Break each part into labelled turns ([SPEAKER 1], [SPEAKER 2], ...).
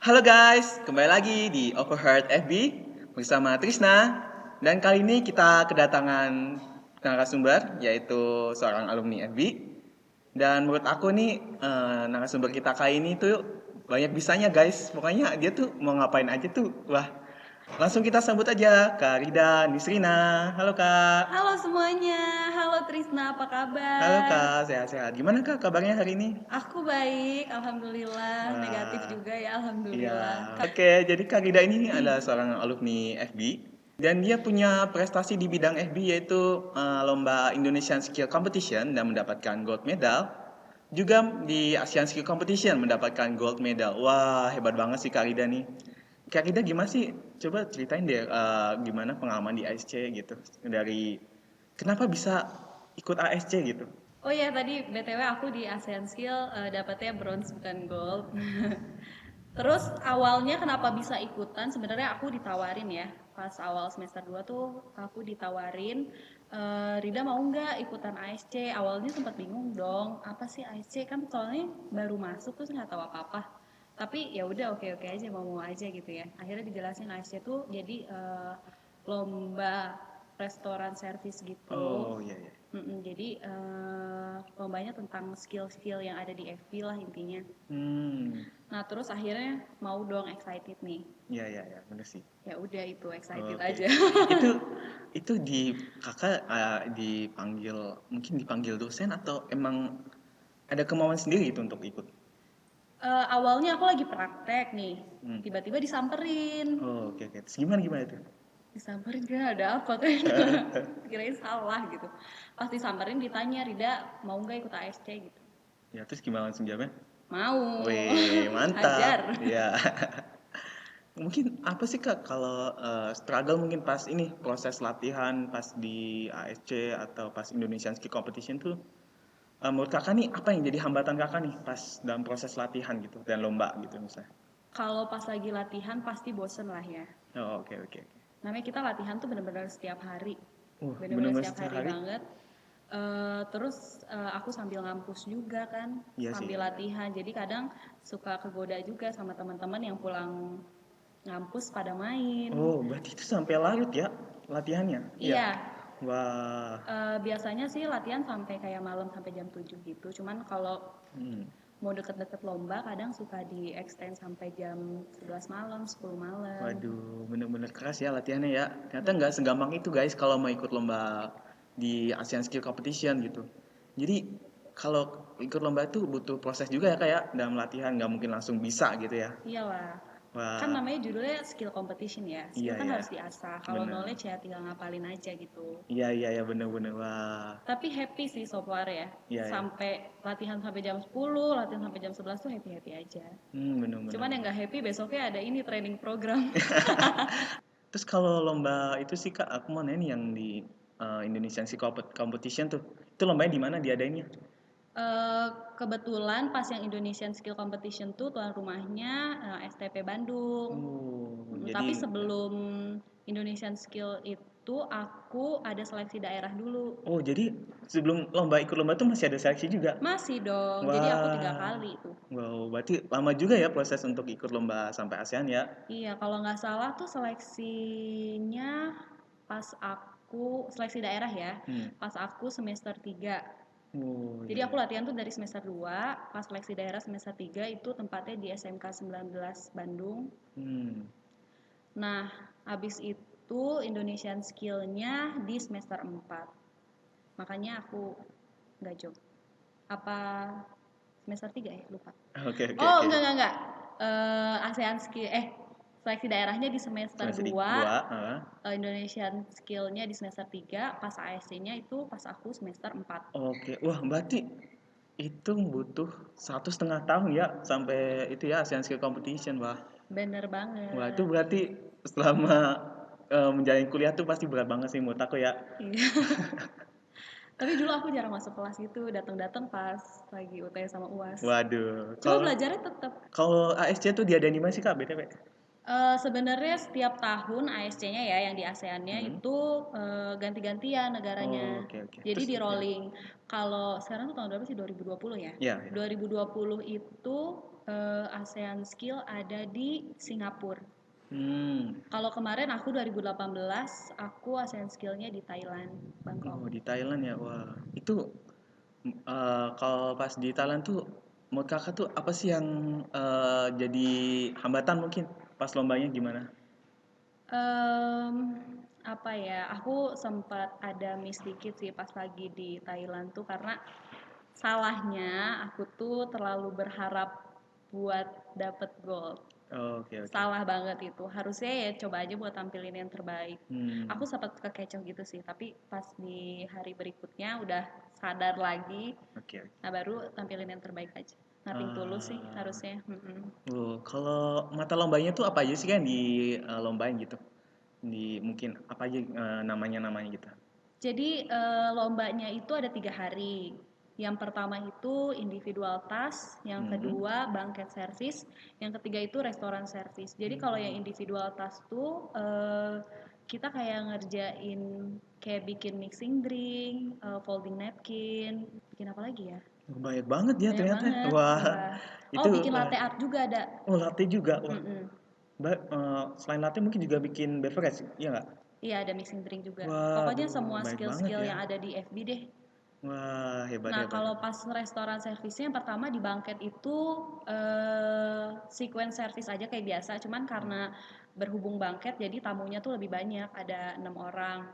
[SPEAKER 1] Halo guys, kembali lagi di Overheard FB bersama Trisna. Dan kali ini kita kedatangan narasumber yaitu seorang alumni FB. Dan menurut aku nih narasumber kita kali ini tuh banyak bisanya guys. Pokoknya dia tuh mau ngapain aja tuh. Wah, langsung kita sambut aja Kak Rida Nisrina. Halo Kak.
[SPEAKER 2] Halo semuanya, halo Trisna, apa
[SPEAKER 1] Halo
[SPEAKER 2] kabar?
[SPEAKER 1] Kak, sehat-sehat. Gimana Kak kabarnya hari ini?
[SPEAKER 2] Aku baik, alhamdulillah. Negatif
[SPEAKER 1] Wah,
[SPEAKER 2] juga ya,
[SPEAKER 1] iya.
[SPEAKER 2] alhamdulillah.
[SPEAKER 1] Oke, jadi Kak Rida ini adalah seorang alumni FB dan dia punya prestasi di bidang FB yaitu lomba Indonesian Skill Competition dan mendapatkan gold medal. Juga di Asian Skill Competition mendapatkan gold medal. Wah, hebat banget sih Kak Rida nih. Kak Rida gimana sih? Coba ceritain deh gimana pengalaman di ASC gitu. Dari kenapa bisa ikut ASC gitu.
[SPEAKER 2] Oh ya, tadi BTW aku di ASEAN Skill dapetnya bronze bukan gold. Terus awalnya kenapa bisa ikutan? Sebenarnya aku ditawarin ya. Pas awal semester 2 tuh aku ditawarin, Rida mau nggak ikutan ASC? Awalnya sempat bingung dong, apa sih ASC? Kan soalnya baru masuk terus nggak tahu apa-apa. Tapi ya udah oke-oke aja mau aja gitu ya. Akhirnya dijelasin ASC tuh jadi lomba restoran service gitu.
[SPEAKER 1] Oh iya iya.
[SPEAKER 2] Jadi lombanya tentang skill-skill yang ada di FB lah intinya.
[SPEAKER 1] Hmm.
[SPEAKER 2] Nah terus akhirnya mau dong excited nih.
[SPEAKER 1] Iya iya iya, bener sih.
[SPEAKER 2] Ya udah itu excited
[SPEAKER 1] Oke.
[SPEAKER 2] aja.
[SPEAKER 1] Itu itu di kakak dipanggil mungkin dipanggil dosen atau emang ada kemauan sendiri itu untuk ikut?
[SPEAKER 2] Awalnya aku lagi praktek nih,
[SPEAKER 1] Hmm.
[SPEAKER 2] tiba-tiba disamperin.
[SPEAKER 1] Oh, oke oke. Terus gimana gimana itu?
[SPEAKER 2] Disamperin kira ada apa kan? Kirain salah gitu. Pas disamperin ditanya Rida mau nggak ikut ASC gitu.
[SPEAKER 1] Ya terus gimana langsung jawabnya?
[SPEAKER 2] Mau.
[SPEAKER 1] Wih, mantap.
[SPEAKER 2] Ajar.
[SPEAKER 1] Ya. Mungkin apa sih Kak kalau struggle mungkin pas ini proses latihan pas di ASC atau pas Indonesian Ski Competition tuh menurut Kakak nih apa yang jadi hambatan Kakak nih pas dalam proses latihan gitu dan lomba gitu misalnya?
[SPEAKER 2] Kalau pas lagi latihan pasti bosen lah ya.
[SPEAKER 1] Oh, oke oke.
[SPEAKER 2] Namanya kita latihan tuh bener-bener setiap hari. Bener-bener
[SPEAKER 1] Bener-bener
[SPEAKER 2] setiap
[SPEAKER 1] setiap
[SPEAKER 2] hari
[SPEAKER 1] hari?
[SPEAKER 2] banget. Terus aku sambil ngampus juga kan,
[SPEAKER 1] Iya sih.
[SPEAKER 2] sambil latihan. Jadi kadang suka kegoda juga sama teman-teman yang pulang ngampus pada main.
[SPEAKER 1] Oh, berarti itu sampai larut ya latihannya? Iya.
[SPEAKER 2] Iya,
[SPEAKER 1] Wah.
[SPEAKER 2] biasanya sih latihan sampai kayak malam sampai jam 7 gitu. Cuman kalau
[SPEAKER 1] Hmm.
[SPEAKER 2] mau deket-deket lomba kadang suka di extend sampai jam 11 malam, 10 malam.
[SPEAKER 1] Waduh, bener-bener keras ya latihannya ya. Ternyata nggak segampang itu guys kalau mau ikut lomba di Asian Skill Competition gitu. Jadi kalau ikut lomba itu butuh proses juga ya kayak dalam latihan nggak mungkin langsung bisa gitu ya.
[SPEAKER 2] Iyalah. Kan
[SPEAKER 1] Wah,
[SPEAKER 2] namanya judulnya skill competition ya.
[SPEAKER 1] iya
[SPEAKER 2] Skill kan
[SPEAKER 1] ya,
[SPEAKER 2] harus diasah. Kalau
[SPEAKER 1] bener.
[SPEAKER 2] knowledge ya tinggal ngapalin aja gitu.
[SPEAKER 1] Iya iya ya bener-bener wah.
[SPEAKER 2] Tapi happy sih so far ya.
[SPEAKER 1] Iya ya.
[SPEAKER 2] Sampai latihan sampai jam 10, latihan sampai jam 11 tuh happy-happy aja.
[SPEAKER 1] Bener-bener.
[SPEAKER 2] Cuman yang gak happy besoknya ada ini training program.
[SPEAKER 1] Terus kalau lomba itu sih Kak, aku mau nanya nih yang di Indonesian Ski Competition tuh. Itu lombanya di mana diadainnya?
[SPEAKER 2] Eh, Kebetulan pas yang Indonesian Skill Competition tuh tuan rumahnya STP Bandung.
[SPEAKER 1] Oh,
[SPEAKER 2] Tapi
[SPEAKER 1] jadi
[SPEAKER 2] sebelum Indonesian Skill itu aku ada seleksi daerah dulu.
[SPEAKER 1] oh jadi sebelum lomba ikut lomba tuh masih ada seleksi juga?
[SPEAKER 2] Masih dong. Jadi aku 3 kali
[SPEAKER 1] Wah,
[SPEAKER 2] tuh.
[SPEAKER 1] wow, berarti lama juga ya proses untuk ikut lomba sampai ASEAN ya?
[SPEAKER 2] Iya, kalau nggak salah tuh seleksinya pas aku seleksi daerah ya,
[SPEAKER 1] Hmm.
[SPEAKER 2] pas aku semester 3.
[SPEAKER 1] Oh
[SPEAKER 2] Jadi
[SPEAKER 1] iya
[SPEAKER 2] aku
[SPEAKER 1] iya.
[SPEAKER 2] latihan tuh dari semester 2, pas seleksi daerah semester 3 itu tempatnya di SMK 19 Bandung.
[SPEAKER 1] Hmm.
[SPEAKER 2] Nah, habis itu Indonesian Skill-nya di semester 4. Makanya aku nggak job. Apa semester 3 ya? Lupa.
[SPEAKER 1] Oke oke
[SPEAKER 2] Oh,
[SPEAKER 1] oke.
[SPEAKER 2] enggak. ASEAN Skill seleksi daerahnya di semester
[SPEAKER 1] Semester
[SPEAKER 2] 2,
[SPEAKER 1] 2,
[SPEAKER 2] Indonesian Skill-nya di semester 3, pas ASC-nya itu pas aku semester 4.
[SPEAKER 1] oke, wah berarti itu butuh 1,5 tahun ya sampai itu ya Asian Skill Competition, wah.
[SPEAKER 2] Bener
[SPEAKER 1] Wah itu
[SPEAKER 2] banget.
[SPEAKER 1] berarti selama menjalani kuliah tuh pasti berat banget sih menurut aku ya.
[SPEAKER 2] Iya. Tapi dulu aku jarang masuk kelas gitu, datang-datang pas lagi UTS sama UAS.
[SPEAKER 1] Waduh,
[SPEAKER 2] Cuma
[SPEAKER 1] kalau
[SPEAKER 2] belajarnya tetap.
[SPEAKER 1] kalau ASC tuh diadain di mana sih Kak, BTW?
[SPEAKER 2] Sebenarnya setiap tahun ASC-nya ya yang di ASEAN-nya
[SPEAKER 1] Hmm.
[SPEAKER 2] itu ganti-gantian negaranya.
[SPEAKER 1] Oh, oke oke.
[SPEAKER 2] Jadi
[SPEAKER 1] Terus
[SPEAKER 2] di
[SPEAKER 1] ya.
[SPEAKER 2] rolling. Kalau sekarang tuh tahun berapa sih? 2020 ya?
[SPEAKER 1] Ya, ya.
[SPEAKER 2] 2020 itu ASEAN Skill ada di Singapura.
[SPEAKER 1] Hmm.
[SPEAKER 2] Kalau kemarin aku 2018, aku ASEAN Skill-nya di Thailand, Bangkok.
[SPEAKER 1] Oh, di Thailand ya. Wah, itu kalau pas di Thailand tuh menurut kakak tuh apa sih yang jadi hambatan mungkin pas lombanya gimana?
[SPEAKER 2] Em, Apa ya? Aku sempat ada miss dikit sih pas lagi di Thailand tuh karena salahnya aku tuh terlalu berharap buat dapet gold.
[SPEAKER 1] Oh, oke oke.
[SPEAKER 2] Salah banget itu. Harusnya ya coba aja buat tampilin yang terbaik.
[SPEAKER 1] Hmm,
[SPEAKER 2] Aku sempat kekecoh gitu sih, tapi pas di hari berikutnya udah sadar lagi.
[SPEAKER 1] oke oke.
[SPEAKER 2] Nah, baru tampilin yang terbaik aja. Nothing tulus sih
[SPEAKER 1] Ah,
[SPEAKER 2] harusnya. Mm-mm.
[SPEAKER 1] kalau mata lombanya tuh apa aja sih kan di lombain gitu? Di mungkin apa aja namanya gitu?
[SPEAKER 2] Jadi lombanya itu ada 3 hari. Yang pertama itu individual task, yang
[SPEAKER 1] Hmm.
[SPEAKER 2] kedua bucket service, yang ketiga itu restoran service. Jadi kalau yang individual task tuh kita kayak ngerjain kayak bikin mixing drink, folding napkin, bikin apa lagi ya?
[SPEAKER 1] Banyak banget ya
[SPEAKER 2] Banyak
[SPEAKER 1] ternyata.
[SPEAKER 2] banget.
[SPEAKER 1] Wah,
[SPEAKER 2] Wah. Oh,
[SPEAKER 1] itu
[SPEAKER 2] bikin latte art juga ada.
[SPEAKER 1] oh latte juga. Wah,
[SPEAKER 2] Mm-mm.
[SPEAKER 1] selain latte mungkin juga bikin beverage, iya nggak?
[SPEAKER 2] Iya, ada mixing drink juga. Pokoknya
[SPEAKER 1] Waduh,
[SPEAKER 2] semua
[SPEAKER 1] baik banget
[SPEAKER 2] skill-skill
[SPEAKER 1] ya.
[SPEAKER 2] yang ada di FB deh.
[SPEAKER 1] Wah, hebat
[SPEAKER 2] Nah,
[SPEAKER 1] hebat
[SPEAKER 2] kalau
[SPEAKER 1] hebat.
[SPEAKER 2] pas restoran servisnya yang pertama di Bangket itu sequence service aja kayak biasa, cuman karena berhubung Bangket jadi tamunya tuh lebih banyak, ada 6 orang.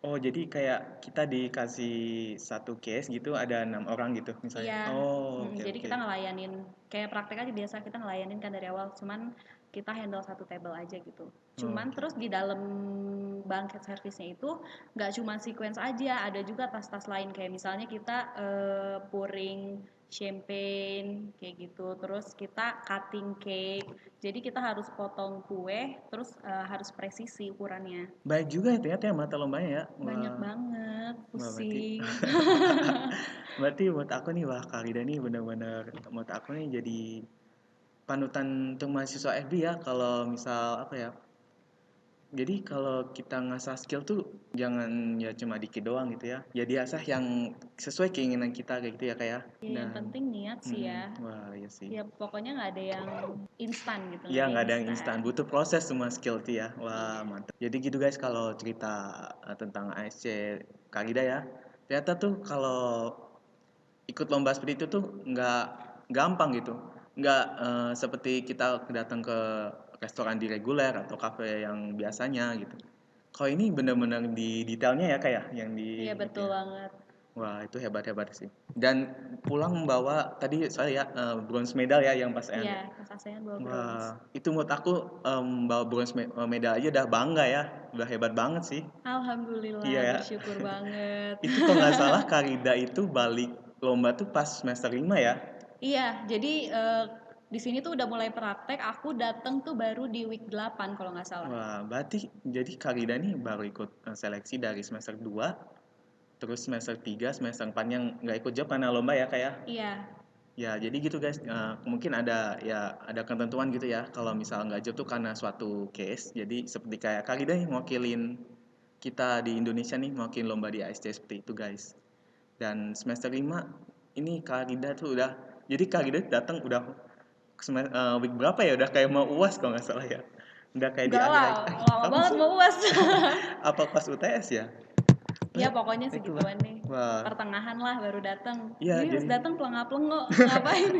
[SPEAKER 1] Oh, jadi kayak kita dikasih satu case gitu, ada 6 orang gitu misalnya.
[SPEAKER 2] Iya,
[SPEAKER 1] Oh, oke
[SPEAKER 2] jadi
[SPEAKER 1] oke.
[SPEAKER 2] kita ngelayanin kayak praktek aja biasa kita ngelayanin kan dari awal, cuman kita handle satu table aja gitu.
[SPEAKER 1] Oh,
[SPEAKER 2] Cuman
[SPEAKER 1] oke
[SPEAKER 2] terus
[SPEAKER 1] oke.
[SPEAKER 2] di dalam bangket servisnya itu nggak cuma sequence aja, ada juga tas-tas lain kayak misalnya kita pouring champagne kayak gitu, terus kita cutting cake. Jadi kita harus potong kue, terus harus presisi ukurannya.
[SPEAKER 1] Baik juga ya ternyata ya mata lombanya ya.
[SPEAKER 2] Banyak
[SPEAKER 1] Wah,
[SPEAKER 2] banget,
[SPEAKER 1] wah berarti
[SPEAKER 2] pusing.
[SPEAKER 1] berarti buat aku nih wah Kak Rida nih benar-benar buat aku nih jadi panutan untuk mahasiswa FB ya kalau misal apa ya. Jadi kalau kita ngasah skill tuh jangan ya cuma dikit doang gitu ya. Ya diasah yang sesuai keinginan kita kayak gitu ya kayak.
[SPEAKER 2] Ya, yang
[SPEAKER 1] Dan
[SPEAKER 2] penting niat sih ya.
[SPEAKER 1] wah ya sih.
[SPEAKER 2] Ya pokoknya nggak ada yang instan gitu,
[SPEAKER 1] Iya
[SPEAKER 2] nggak ada
[SPEAKER 1] nggak
[SPEAKER 2] yang
[SPEAKER 1] ada yang instan,
[SPEAKER 2] instan.
[SPEAKER 1] butuh proses semua skill tuh ya. Wah
[SPEAKER 2] Iya.
[SPEAKER 1] mantap. Jadi gitu guys kalau cerita tentang ASC Karida ya. Ternyata tuh kalau ikut lomba seperti itu tuh nggak gampang gitu. Nggak seperti kita datang ke restoran di reguler atau kafe yang biasanya gitu. Kalau ini benar-benar di detailnya ya kayak yang
[SPEAKER 2] Iya
[SPEAKER 1] di gitu
[SPEAKER 2] betul
[SPEAKER 1] ya.
[SPEAKER 2] banget.
[SPEAKER 1] Wah itu hebat-hebat sih. Dan pulang membawa tadi saya bronze medal ya yang pas
[SPEAKER 2] Iya,
[SPEAKER 1] ya.
[SPEAKER 2] Mas ASEAN bawa bronze.
[SPEAKER 1] Wah, itu menurut aku bawa bronze medal aja udah bangga ya, udah hebat banget sih.
[SPEAKER 2] Alhamdulillah,
[SPEAKER 1] Iya ya.
[SPEAKER 2] bersyukur banget.
[SPEAKER 1] Itu kalau nggak salah Karida itu balik lomba tuh pas semester 5 ya.
[SPEAKER 2] Iya, jadi di sini tuh udah mulai praktek, aku datang tuh baru di week 8 kalau nggak salah.
[SPEAKER 1] Wah, berarti jadi Karida nih baru ikut seleksi dari semester 2, terus semester 3, semester 4 yang nggak ikut job karena lomba ya kayak.
[SPEAKER 2] Iya,
[SPEAKER 1] Ya, jadi gitu guys. Mungkin ada ya ada ketentuan gitu ya. Kalau misal nggak job tuh karena suatu case. Jadi seperti kayak Karida nih ngwakilin kita di Indonesia nih ngwakilin lomba di ASC seperti itu guys. Dan semester 5 ini Kak Rida tuh udah jadi Kak Rida datang udah week berapa ya udah kayak mau UAS kalau nggak salah ya. Udah kayak di
[SPEAKER 2] enggak
[SPEAKER 1] akhir
[SPEAKER 2] lah,
[SPEAKER 1] akhir.
[SPEAKER 2] lama
[SPEAKER 1] Kamu
[SPEAKER 2] banget
[SPEAKER 1] sih
[SPEAKER 2] mau UAS.
[SPEAKER 1] apa pas UTS ya?
[SPEAKER 2] Ya pokoknya
[SPEAKER 1] Itulah.
[SPEAKER 2] segituan deh.
[SPEAKER 1] Wah,
[SPEAKER 2] Pertengahan lah baru datang.
[SPEAKER 1] iya
[SPEAKER 2] Ini harus
[SPEAKER 1] jadi
[SPEAKER 2] datang pelengap-pelengok, ngapain?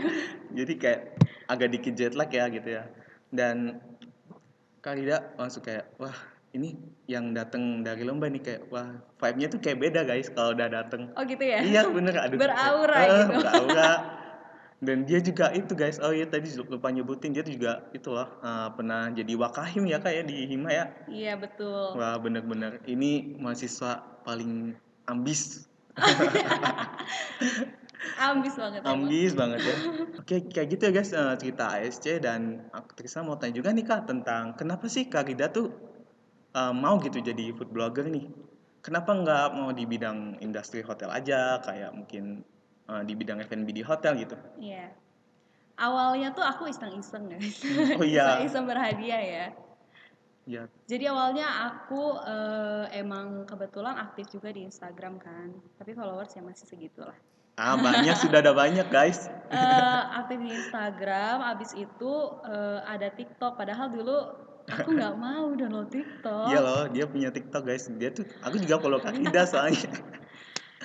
[SPEAKER 1] jadi kayak agak dikit jet lag ya gitu ya. Dan Kak Rida langsung kayak wah ini yang datang dari lomba nih kayak wah vibe-nya tuh kayak beda guys kalau udah dateng.
[SPEAKER 2] Oh gitu ya?
[SPEAKER 1] Iya bener aduh kayak
[SPEAKER 2] Beraura gitu.
[SPEAKER 1] beraura. Dan dia juga itu guys, oh iya tadi lupa nyebutin dia tuh juga itu loh pernah jadi wakahim ya kayak di Hima ya.
[SPEAKER 2] Iya betul.
[SPEAKER 1] Wah bener-bener ini mahasiswa paling ambis,
[SPEAKER 2] Ambis banget emang.
[SPEAKER 1] ambis banget ya. Oke kayak gitu ya guys cerita ASC dan aku Trisna mau tanya juga nih Kak tentang kenapa sih Kak Rida tuh mau gitu jadi food blogger nih. Kenapa nggak mau di bidang industri hotel aja kayak mungkin di bidang F&B di hotel gitu.
[SPEAKER 2] Iya. Awalnya tuh aku iseng-iseng guys.
[SPEAKER 1] Oh iya,
[SPEAKER 2] Iseng-iseng berhadiah ya.
[SPEAKER 1] ya.
[SPEAKER 2] Jadi awalnya aku emang kebetulan aktif juga di Instagram kan. Tapi followers ya masih segitu lah.
[SPEAKER 1] Banyak, sudah ada banyak guys.
[SPEAKER 2] Aktif di Instagram, abis itu ada TikTok. Padahal dulu aku nggak mau download
[SPEAKER 1] Iya
[SPEAKER 2] TikTok.
[SPEAKER 1] loh, dia punya TikTok guys. Dia tuh, aku juga follow Kak Ida soalnya.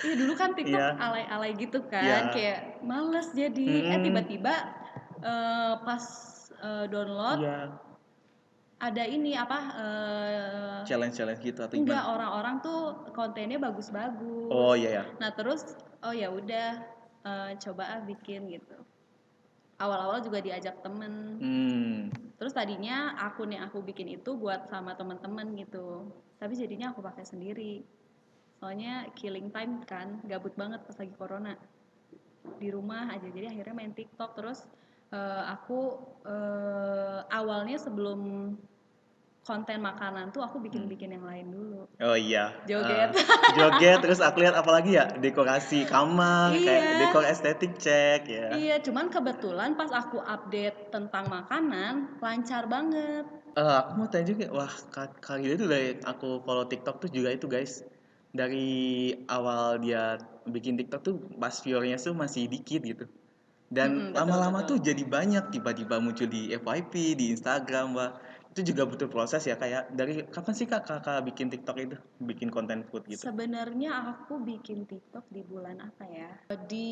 [SPEAKER 2] Iya dulu kan TikTok
[SPEAKER 1] Iya,
[SPEAKER 2] alay-alay gitu kan,
[SPEAKER 1] iya,
[SPEAKER 2] kayak males jadi.
[SPEAKER 1] mm
[SPEAKER 2] Tiba-tiba pas download
[SPEAKER 1] iya,
[SPEAKER 2] ada ini apa?
[SPEAKER 1] challenge gitu atau
[SPEAKER 2] Enggak,
[SPEAKER 1] gimana?
[SPEAKER 2] orang-orang tuh kontennya bagus-bagus.
[SPEAKER 1] Oh iya ya.
[SPEAKER 2] Nah terus, oh ya udah, coba bikin gitu. Awal-awal juga diajak temen.
[SPEAKER 1] Hmm,
[SPEAKER 2] Terus tadinya akun yang aku bikin itu buat sama temen-temen gitu. Tapi jadinya aku pakai sendiri. Soalnya killing time kan, gabut banget pas lagi corona. Di rumah aja, jadi akhirnya main TikTok. Terus aku awalnya sebelum konten makanan tuh aku bikin-bikin yang lain dulu.
[SPEAKER 1] oh iya.
[SPEAKER 2] Joget.
[SPEAKER 1] Joget, terus aku lihat apalagi ya, dekorasi kamar, kayak
[SPEAKER 2] Iya.
[SPEAKER 1] dekor estetik cek ya.
[SPEAKER 2] Iya, cuman kebetulan pas aku update tentang makanan, lancar banget.
[SPEAKER 1] Aku mau tanya juga, wah Kak Gila itu dari aku follow TikTok tuh juga itu guys. Dari awal dia bikin TikTok tuh pas viewernya tuh masih dikit gitu. Dan
[SPEAKER 2] Betul
[SPEAKER 1] lama-lama
[SPEAKER 2] betul.
[SPEAKER 1] tuh jadi banyak, tiba-tiba muncul di FYP, di Instagram, wah. Itu juga butuh proses ya kayak dari kapan sih kakak bikin TikTok itu, bikin konten food gitu?
[SPEAKER 2] Sebenarnya aku bikin TikTok di bulan apa ya? Di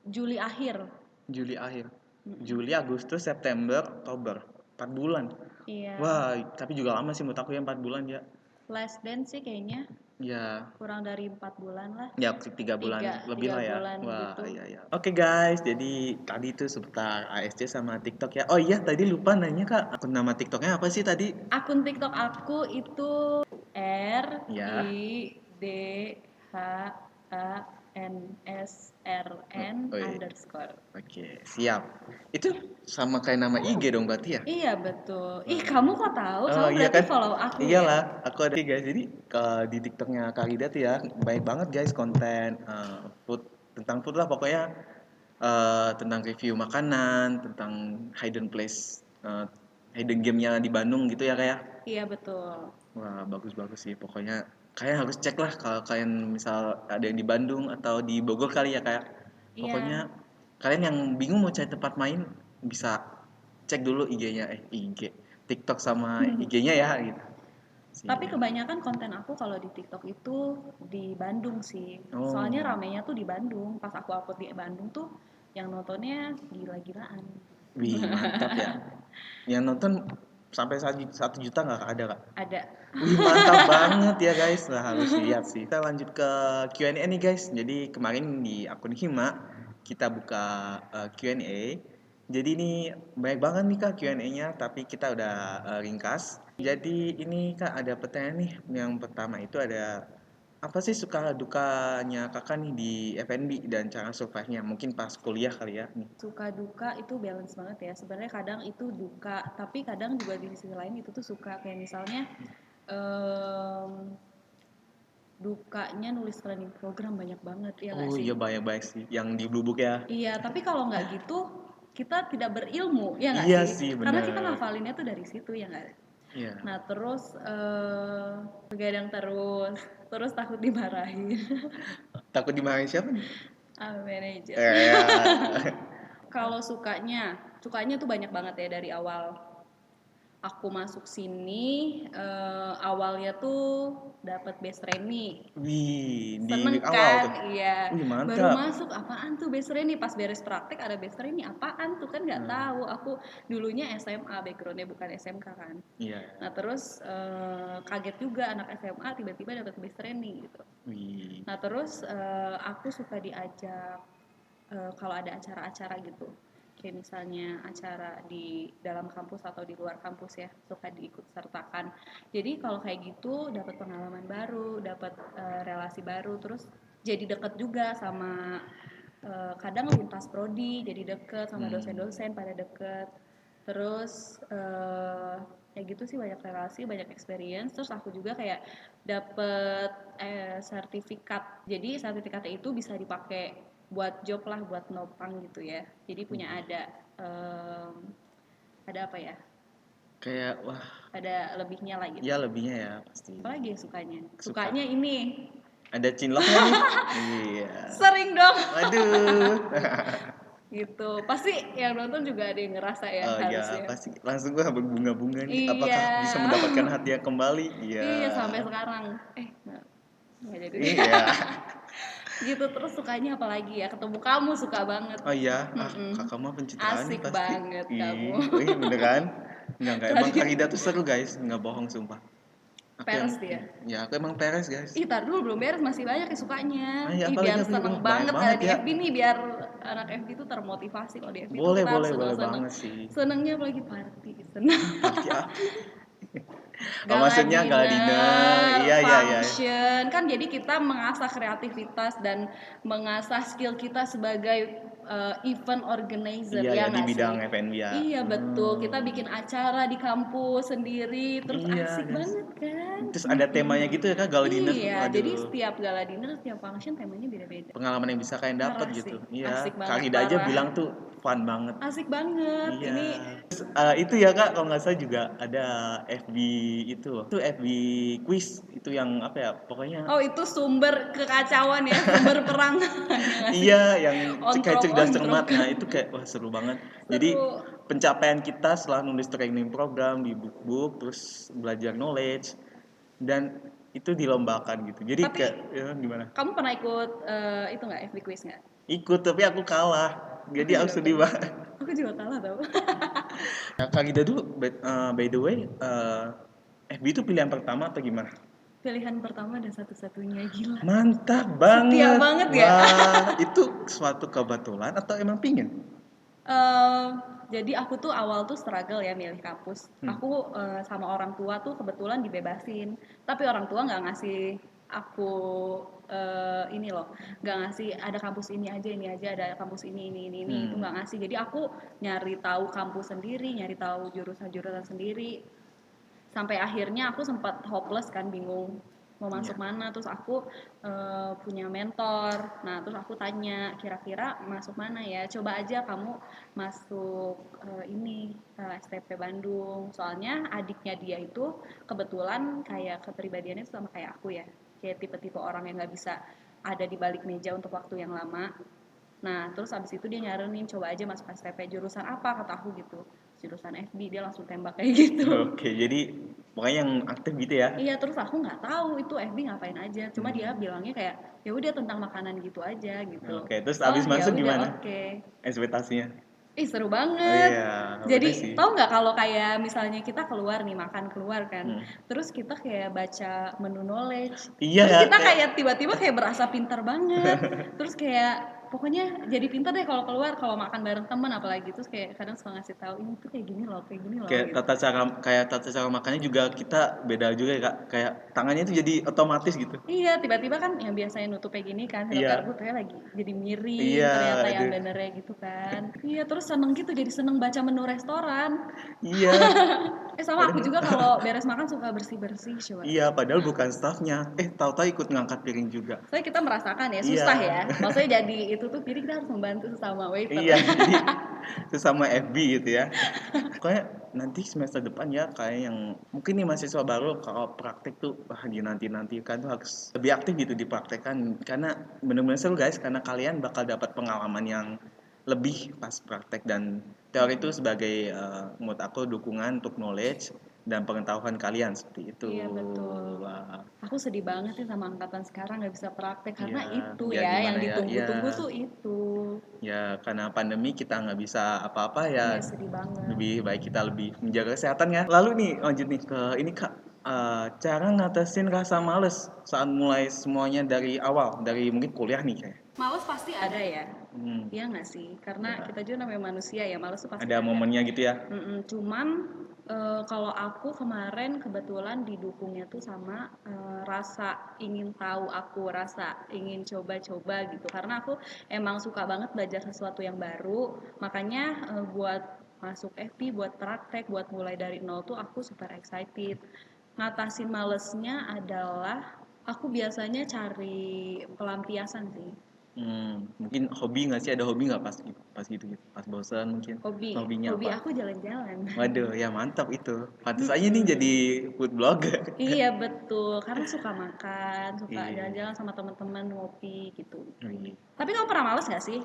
[SPEAKER 2] Juli akhir.
[SPEAKER 1] Juli akhir.
[SPEAKER 2] Mm-mm.
[SPEAKER 1] Juli, Agustus, September, Oktober. 4 bulan.
[SPEAKER 2] Iya,
[SPEAKER 1] Wah, tapi juga lama sih menurut aku ya 4 bulan ya.
[SPEAKER 2] less than sih kayaknya
[SPEAKER 1] Ya,
[SPEAKER 2] kurang dari 4 bulan lah.
[SPEAKER 1] ya 3 bulan lebih
[SPEAKER 2] Tiga
[SPEAKER 1] lah ya.
[SPEAKER 2] bulan
[SPEAKER 1] Wah,
[SPEAKER 2] gitu.
[SPEAKER 1] iya ya. Oke guys, jadi tadi itu seputar ASC sama TikTok ya. Oh iya, tadi lupa nanya Kak, akun nama TikToknya apa sih tadi?
[SPEAKER 2] Akun TikTok aku itu
[SPEAKER 1] Ya.
[SPEAKER 2] RIDHANSRN
[SPEAKER 1] Oh, iya.
[SPEAKER 2] underscore.
[SPEAKER 1] Oke, siap. Itu sama kayak nama IG dong berarti ya?
[SPEAKER 2] Iya betul. Ih
[SPEAKER 1] Hmm.
[SPEAKER 2] kamu kok tahu?
[SPEAKER 1] Oh
[SPEAKER 2] Kamu
[SPEAKER 1] iya
[SPEAKER 2] berarti
[SPEAKER 1] kan?
[SPEAKER 2] follow aku ya?
[SPEAKER 1] Iyalah, aku ada guys. Jadi di TikToknya Kak Rida tuh ya, baik banget guys konten food, tentang food lah pokoknya, tentang review makanan, tentang hidden place, hidden game-nya di Bandung gitu ya kayak.
[SPEAKER 2] Iya betul.
[SPEAKER 1] Wah, bagus-bagus sih pokoknya. Kalian harus cek lah kalau kalian misal ada yang di Bandung atau di Bogor kali ya kayak. Pokoknya
[SPEAKER 2] Iya.
[SPEAKER 1] kalian yang bingung mau cari tempat main bisa cek dulu IG-nya, IG, TikTok sama IG-nya ya gitu.
[SPEAKER 2] Tapi
[SPEAKER 1] Siap.
[SPEAKER 2] kebanyakan konten aku kalau di TikTok itu di Bandung sih. Soalnya
[SPEAKER 1] Oh,
[SPEAKER 2] ramenya tuh di Bandung. Pas aku upload di Bandung tuh yang nontonnya gila-gilaan.
[SPEAKER 1] wih mantap ya. Yang nonton sampai 1 juta nggak ada kak?
[SPEAKER 2] Ada.
[SPEAKER 1] Wih mantap banget ya guys. Nah harus lihat sih. Kita lanjut ke Q&A nih guys. Jadi kemarin di akun Hima kita buka Q&A. Jadi ini banyak banget nih kak Q&A-nya, tapi kita udah ringkas. Jadi ini kak ada pertanyaan nih. Yang pertama itu ada apa sih suka dukanya kakak nih di F&B dan cara survive-nya? Mungkin pas kuliah kali ya nih.
[SPEAKER 2] Suka duka itu balance banget ya. Sebenarnya kadang itu duka, tapi kadang juga di sisi lain itu tuh suka. Kayak misalnya em, dukanya nulis training program banyak banget ya nggak
[SPEAKER 1] Oh
[SPEAKER 2] sih?
[SPEAKER 1] iya banyak-banyak sih yang di Blue Book ya.
[SPEAKER 2] Iya, tapi kalau nggak gitu kita tidak berilmu ya nggak
[SPEAKER 1] Iya
[SPEAKER 2] sih?
[SPEAKER 1] sih
[SPEAKER 2] Karena kita
[SPEAKER 1] bener.
[SPEAKER 2] ngafalinnya tuh dari situ ya nggak?
[SPEAKER 1] Iya.
[SPEAKER 2] Nah terus begadang terus, terus takut dimarahin
[SPEAKER 1] Takut dimarahin siapa nih?
[SPEAKER 2] sama manajer.
[SPEAKER 1] Ya.
[SPEAKER 2] Kalau sukanya tuh banyak banget ya dari awal. Aku masuk sini awalnya tuh dapat best trainee.
[SPEAKER 1] Wih, di
[SPEAKER 2] Seneng
[SPEAKER 1] week awal
[SPEAKER 2] kan?
[SPEAKER 1] tuh.
[SPEAKER 2] Iya.
[SPEAKER 1] Wih,
[SPEAKER 2] Baru
[SPEAKER 1] mantap.
[SPEAKER 2] masuk apaan tuh best trainee? Pas beres praktek ada best trainee apaan tuh kan nggak
[SPEAKER 1] Hmm,
[SPEAKER 2] tahu. Aku dulunya SMA backgroundnya bukan SMK kan.
[SPEAKER 1] iya.
[SPEAKER 2] Nah terus kaget juga anak SMA tiba-tiba dapat best trainee gitu.
[SPEAKER 1] Wih.
[SPEAKER 2] Nah terus aku suka diajak kalau ada acara-acara gitu. Kayak misalnya acara di dalam kampus atau di luar kampus ya, suka diikut sertakan. Jadi kalau kayak gitu dapat pengalaman baru, dapat relasi baru, terus jadi deket juga sama kadang lintas prodi, jadi deket sama
[SPEAKER 1] Hmm.
[SPEAKER 2] dosen-dosen pada deket. Terus kayak gitu sih banyak relasi, banyak experience. Terus aku juga kayak dapet sertifikat. Jadi sertifikatnya itu bisa dipakai buat job lah, buat nopang gitu ya. Jadi punya ada apa ya?
[SPEAKER 1] Kayak wah,
[SPEAKER 2] Ada lebihnya lah gitu.
[SPEAKER 1] ya lebihnya ya pasti.
[SPEAKER 2] Apalagi ya sukanya?
[SPEAKER 1] Suka.
[SPEAKER 2] Sukanya ini
[SPEAKER 1] Ada cinloknya nih? Iya.
[SPEAKER 2] Sering dong.
[SPEAKER 1] Waduh.
[SPEAKER 2] Gitu. Pasti yang nonton juga ada yang ngerasa ya
[SPEAKER 1] Oh ya,
[SPEAKER 2] harusnya.
[SPEAKER 1] pasti langsung gua berbunga-bunga nih.
[SPEAKER 2] Iya.
[SPEAKER 1] Apakah bisa mendapatkan hatinya kembali? Iya.
[SPEAKER 2] Iya, sampai sekarang. Nggak jadi deh.
[SPEAKER 1] Iya.
[SPEAKER 2] Gitu, terus sukanya apa lagi ya? Ketemu kamu suka banget.
[SPEAKER 1] Oh iya,
[SPEAKER 2] Mm-mm.
[SPEAKER 1] kakak mah pencitraan nih
[SPEAKER 2] Asik
[SPEAKER 1] pasti.
[SPEAKER 2] banget kamu.
[SPEAKER 1] Ih, beneran? Enggak, emang
[SPEAKER 2] Tadi
[SPEAKER 1] Karida tuh seru guys, nggak bohong sumpah.
[SPEAKER 2] peres dia.
[SPEAKER 1] Aku emang peres guys.
[SPEAKER 2] Ih, tar dulu belum beres, masih banyak yang sukanya.
[SPEAKER 1] Ah, iya,
[SPEAKER 2] Ih,
[SPEAKER 1] apalagi
[SPEAKER 2] biar
[SPEAKER 1] apa
[SPEAKER 2] seneng
[SPEAKER 1] banyak
[SPEAKER 2] banget ada
[SPEAKER 1] banget
[SPEAKER 2] di
[SPEAKER 1] ya.
[SPEAKER 2] FB nih, biar anak FB tuh termotivasi. Kalau di FB tuh
[SPEAKER 1] Boleh,
[SPEAKER 2] kita harus
[SPEAKER 1] boleh, boleh
[SPEAKER 2] seneng-seneng.
[SPEAKER 1] banget sih.
[SPEAKER 2] Senengnya apalagi party, seneng.
[SPEAKER 1] Party apa? Oh,
[SPEAKER 2] Gala
[SPEAKER 1] maksudnya gala dinner.
[SPEAKER 2] dinner,
[SPEAKER 1] Iya, iya, iya.
[SPEAKER 2] function, kan jadi kita mengasah kreativitas dan mengasah skill kita sebagai event organizer,
[SPEAKER 1] Iya,
[SPEAKER 2] ya
[SPEAKER 1] ya di
[SPEAKER 2] nggak
[SPEAKER 1] bidang
[SPEAKER 2] sih?
[SPEAKER 1] F&B ya.
[SPEAKER 2] Iya betul, kita bikin acara di kampus sendiri, terus
[SPEAKER 1] Iya,
[SPEAKER 2] asik
[SPEAKER 1] guys.
[SPEAKER 2] banget kan?
[SPEAKER 1] Terus ada temanya gitu ya Kak, gala dinner tuh.
[SPEAKER 2] Iya, jadi
[SPEAKER 1] Aduh.
[SPEAKER 2] setiap gala dinner, setiap function temanya beda-beda.
[SPEAKER 1] Pengalaman yang bisa kalian dapat
[SPEAKER 2] Parah
[SPEAKER 1] gitu.
[SPEAKER 2] sih,
[SPEAKER 1] Iya,
[SPEAKER 2] asik banget,
[SPEAKER 1] Karida aja
[SPEAKER 2] parah.
[SPEAKER 1] bilang tuh fun banget.
[SPEAKER 2] Asik banget,
[SPEAKER 1] Iya.
[SPEAKER 2] ini
[SPEAKER 1] Terus, itu ya Kak, kalau nggak salah juga ada FB itu. Itu FB quiz itu yang apa ya? Pokoknya
[SPEAKER 2] oh itu sumber kekacauan ya, sumber perang. Ya nggak sih?
[SPEAKER 1] iya yang kayak cerdas cermat.
[SPEAKER 2] Ontrok-ontrok.
[SPEAKER 1] Nah, itu kayak wah seru banget. Jadi
[SPEAKER 2] Seru.
[SPEAKER 1] pencapaian kita setelah nulis training program di book terus belajar knowledge dan itu dilombakan gitu. Jadi
[SPEAKER 2] Tapi
[SPEAKER 1] kayak ya, gimana?
[SPEAKER 2] kamu pernah ikut itu nggak FB quiz nggak?
[SPEAKER 1] Ikut tapi aku kalah.
[SPEAKER 2] Aku
[SPEAKER 1] Jadi aku
[SPEAKER 2] juga
[SPEAKER 1] sedih
[SPEAKER 2] pernah.
[SPEAKER 1] banget.
[SPEAKER 2] Aku juga kalah tau.
[SPEAKER 1] Nah, Kak Gida dulu, by the way, FB itu pilihan pertama atau gimana?
[SPEAKER 2] Pilihan pertama dan satu-satunya, gila.
[SPEAKER 1] Mantap
[SPEAKER 2] Setia
[SPEAKER 1] banget.
[SPEAKER 2] banget ya.
[SPEAKER 1] Wah, itu suatu kebetulan atau emang pingin?
[SPEAKER 2] Eh, jadi aku tuh awal tuh struggle ya milih kampus.
[SPEAKER 1] Hmm.
[SPEAKER 2] Aku sama orang tua tuh kebetulan dibebasin. Tapi orang tua nggak ngasih aku ini loh, nggak ngasih ada kampus ini aja, ada kampus ini itu nggak ngasih. Jadi aku nyari tahu kampus sendiri, nyari tahu jurusan-jurusan sendiri. Sampai akhirnya aku sempat hopeless kan, bingung mau masuk mana. Terus aku punya mentor, nah terus aku tanya kira-kira masuk mana ya, coba aja kamu masuk ini STP Bandung, soalnya adiknya dia itu kebetulan kayak kepribadiannya sama kayak aku ya, kayak tipe-tipe orang yang nggak bisa ada di balik meja untuk waktu yang lama. Nah, terus abis itu dia nyaranin coba aja masuk STP, jurusan apa kata aku gitu. Jurusan FB, dia langsung tembak kayak gitu.
[SPEAKER 1] Oke, jadi pokoknya yang aktif gitu ya.
[SPEAKER 2] Iya, terus aku nggak tahu itu FB ngapain aja. Cuma dia bilangnya kayak ya udah tentang makanan gitu aja gitu.
[SPEAKER 1] Oke, terus
[SPEAKER 2] Oh
[SPEAKER 1] abis
[SPEAKER 2] ya
[SPEAKER 1] masuk
[SPEAKER 2] udah,
[SPEAKER 1] gimana?
[SPEAKER 2] oke.
[SPEAKER 1] Ekspektasinya?
[SPEAKER 2] Ih seru
[SPEAKER 1] Oh
[SPEAKER 2] banget.
[SPEAKER 1] iya,
[SPEAKER 2] Jadi
[SPEAKER 1] bener sih.
[SPEAKER 2] tahu nggak kalau kayak misalnya kita keluar nih makan keluar kan,
[SPEAKER 1] Hmm.
[SPEAKER 2] terus kita kayak baca menu knowledge,
[SPEAKER 1] Iya
[SPEAKER 2] terus
[SPEAKER 1] ya,
[SPEAKER 2] kita kayak tiba-tiba kayak berasa pintar banget, terus kayak pokoknya jadi pintar deh kalau keluar, kalau makan bareng temen apalagi, terus kayak kadang suka ngasih tahu ini tuh kayak gini loh
[SPEAKER 1] kayak
[SPEAKER 2] gitu.
[SPEAKER 1] tata cara makannya juga kita beda juga ya Kak. Kayak tangannya itu jadi otomatis gitu.
[SPEAKER 2] Iya, tiba-tiba kan yang biasanya nutupnya gini kan, sendok
[SPEAKER 1] Iya.
[SPEAKER 2] garpu ternyata lagi jadi miring,
[SPEAKER 1] Iya,
[SPEAKER 2] ternyata yang
[SPEAKER 1] aduh.
[SPEAKER 2] benernya gitu kan. Iya, terus seneng gitu, jadi seneng baca menu restoran.
[SPEAKER 1] Iya.
[SPEAKER 2] Sama aku juga kalau beres makan suka bersih-bersih coba.
[SPEAKER 1] Iya, padahal bukan staffnya. Tahu-tahu ikut ngangkat piring juga.
[SPEAKER 2] Soalnya kita merasakan ya,
[SPEAKER 1] Iya.
[SPEAKER 2] susah ya. Maksudnya jadi itu tuh, jadi kita harus membantu sesama waiter.
[SPEAKER 1] Iya, jadi sesama FB gitu ya. Pokoknya nanti semester depan ya kayak yang mungkin nih mahasiswa baru kalau praktek tuh dinanti-nantikan tuh harus lebih aktif gitu dipraktekkan karena benar-benar seru guys karena kalian bakal dapat pengalaman yang lebih pas praktek dan teori itu sebagai menurut aku dukungan untuk knowledge dan pengetahuan kalian seperti itu.
[SPEAKER 2] Iya betul.
[SPEAKER 1] Wah.
[SPEAKER 2] Aku sedih banget sih sama angkatan sekarang nggak bisa praktek karena
[SPEAKER 1] Iya,
[SPEAKER 2] itu
[SPEAKER 1] ya
[SPEAKER 2] ya yang
[SPEAKER 1] gimana ya?
[SPEAKER 2] ditunggu-tunggu
[SPEAKER 1] Iya.
[SPEAKER 2] tuh itu.
[SPEAKER 1] Ya karena pandemi kita nggak bisa apa-apa ya
[SPEAKER 2] Iya sedih banget.
[SPEAKER 1] lebih baik kita lebih menjaga kesehatan ya. Lalu nih lanjut nih ke ini Kak. Cara ngatasin rasa males saat mulai semuanya dari awal dari mungkin kuliah nih kayak.
[SPEAKER 2] Males pasti ada ya.
[SPEAKER 1] Hmm,
[SPEAKER 2] Iya nggak sih? Karena
[SPEAKER 1] Ya.
[SPEAKER 2] kita juga namanya manusia ya, males tuh pasti
[SPEAKER 1] Ada momennya gitu ya.
[SPEAKER 2] Cuman kalau aku kemarin kebetulan didukungnya tuh sama rasa ingin tahu aku, rasa ingin coba-coba gitu. Karena aku emang suka banget belajar sesuatu yang baru. Makanya buat masuk FP, buat praktek, buat mulai dari nol tuh aku super excited. Ngatasin malesnya adalah aku biasanya cari pelampiasan sih.
[SPEAKER 1] Mungkin hobi nggak sih? Ada hobi nggak pas gitu gitu? Pas bosan mungkin? Hobinya
[SPEAKER 2] Hobi
[SPEAKER 1] apa?
[SPEAKER 2] aku jalan-jalan.
[SPEAKER 1] Waduh, ya mantap itu. Pantes aja nih
[SPEAKER 2] Mm-mm.
[SPEAKER 1] jadi food blogger.
[SPEAKER 2] Iya betul, karena suka makan, suka
[SPEAKER 1] Iya.
[SPEAKER 2] jalan-jalan sama teman-teman, ngopi gitu.
[SPEAKER 1] Wih.
[SPEAKER 2] Tapi kamu pernah males gak sih?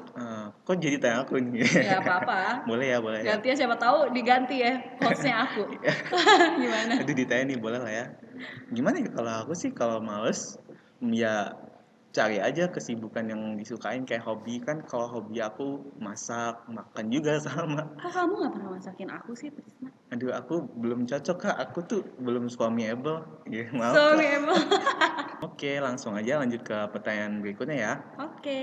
[SPEAKER 1] Kok jadi tanya aku nih?
[SPEAKER 2] Nggak apa-apa.
[SPEAKER 1] Boleh ya, boleh ya.
[SPEAKER 2] Gantian siapa tahu diganti ya hostnya aku. Gimana?
[SPEAKER 1] Aduh ditanya nih, boleh lah ya. Gimana ya kalau aku sih kalau males, ya cari aja kesibukan yang disukain kayak hobi kan. Kalau hobi aku masak, makan juga sama.
[SPEAKER 2] Kok kamu nggak pernah masakin aku sih, Prisma?
[SPEAKER 1] Aduh, aku belum cocok kak. Aku tuh belum suamiable. Ya maaf
[SPEAKER 2] So
[SPEAKER 1] kak.
[SPEAKER 2] emang.
[SPEAKER 1] Oke, langsung aja lanjut ke pertanyaan berikutnya ya.
[SPEAKER 2] Oke.